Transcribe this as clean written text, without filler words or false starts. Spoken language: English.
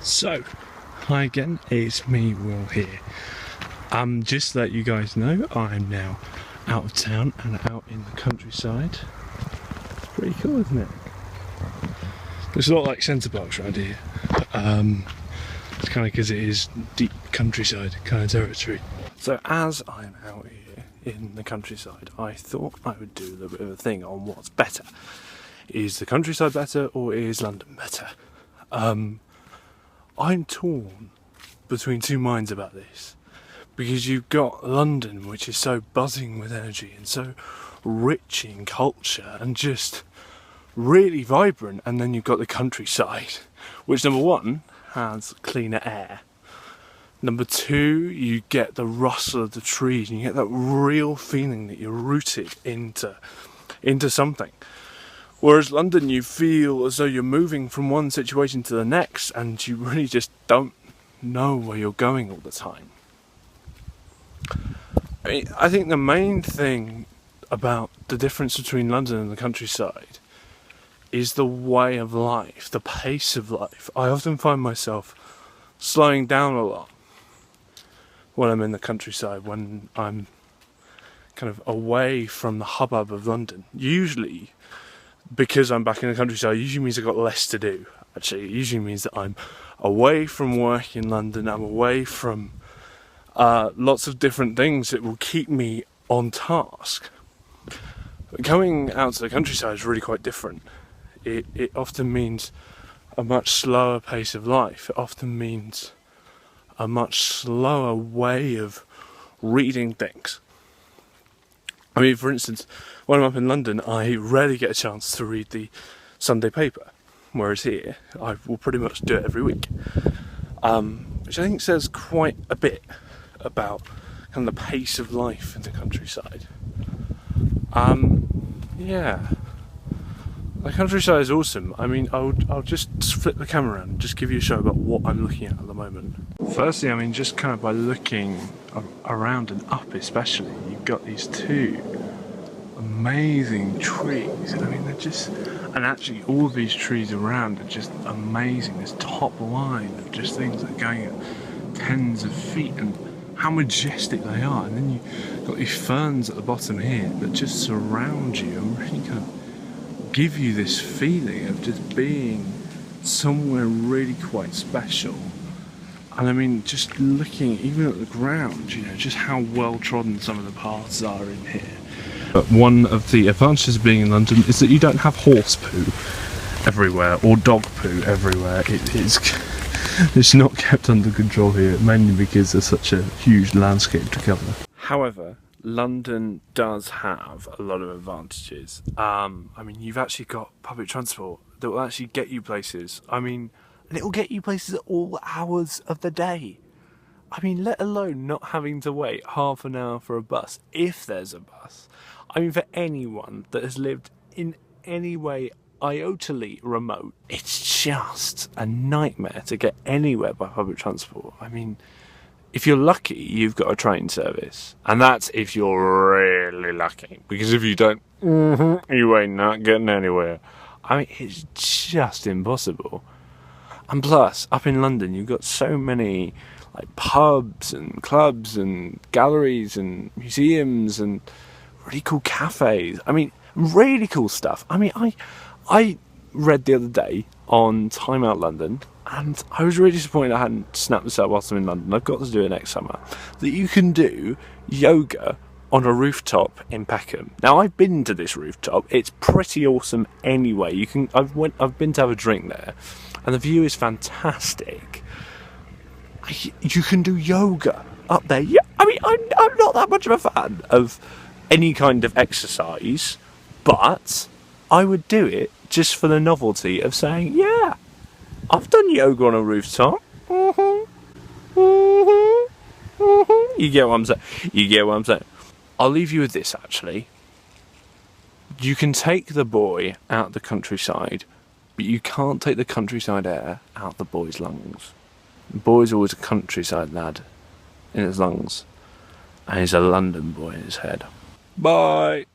So, hi again, it's me, Will here. Just to let you guys know, I'm now out of town and out in the countryside. It's pretty cool, isn't it? There's a lot like centre parks around here. It's kind of because it is deep countryside kind of territory. So as I'm out here in the countryside, I thought I would do a little bit of a thing on what's better. Is the countryside better or is London better? I'm torn between two minds about this, because you've got London, which is so buzzing with energy and so rich in culture and just really vibrant, and then you've got the countryside, which number one has cleaner air, number two you get the rustle of the trees and you get that real feeling that you're rooted into something. Whereas London, you feel as though you're moving from one situation to the next and you really just don't know where you're going all the time. I think the main thing about the difference between London and the countryside is the way of life, the pace of life. I often find myself slowing down a lot when I'm in the countryside, when I'm kind of away from the hubbub of London. Usually, because I'm back in the countryside, it usually means I've got less to do. Actually, it usually means that I'm away from work in London, I'm away from lots of different things that will keep me on task. But going out to the countryside is really quite different. It often means a much slower pace of life. It often means a much slower way of reading things. I mean, for instance, when I'm up in London, I rarely get a chance to read the Sunday paper, whereas here, I will pretty much do it every week. Which I think says quite a bit about kind of the pace of life in the countryside. Yeah. The countryside is awesome. I mean, I'll just flip the camera around and just give you a show about what I'm looking at the moment. Firstly, I mean, just kind of by looking around and up especially, you've got these two amazing trees. I mean, they're just, and actually all of these trees around are just amazing. This top line of just things that are going at tens of feet, and how majestic they are. And then you've got these ferns at the bottom here that just surround you and really kind of give you this feeling of just being somewhere really quite special. And I mean, just looking even at the ground, you know, just how well trodden some of the paths are in here. But one of the advantages of being in London is that you don't have horse poo everywhere or dog poo everywhere. It's not kept under control here, mainly because there's such a huge landscape to cover. However, London does have a lot of advantages. I mean, you've actually got public transport that will actually get you places. I mean, and it will get you places at all hours of the day. I mean, let alone not having to wait half an hour for a bus, if there's a bus. I mean, for anyone that has lived in any way iotally remote, it's just a nightmare to get anywhere by public transport. I mean, if you're lucky, you've got a train service. And that's if you're really lucky. Because if you don't, you ain't not getting anywhere. I mean, it's just impossible. And plus, up in London, you've got so many like pubs and clubs and galleries and museums and really cool cafes. I mean, really cool stuff. I mean, I read the other day on Time Out London, and I was really disappointed I hadn't snapped this up whilst I'm in London. I've got to do it next summer. That you can do yoga on a rooftop in Peckham. Now, I've been to this rooftop. It's pretty awesome anyway. I've been to have a drink there, and the view is fantastic. You can do yoga up there. Yeah, I mean, I'm not that much of a fan of any kind of exercise, but I would do it just for the novelty of saying, yeah, I've done yoga on a rooftop. You get what I'm saying? You get what I'm saying? I'll leave you with this, actually. You can take the boy out the countryside, but you can't take the countryside air out the boy's lungs. The boy's always a countryside lad in his lungs, and he's a London boy in his head. Bye!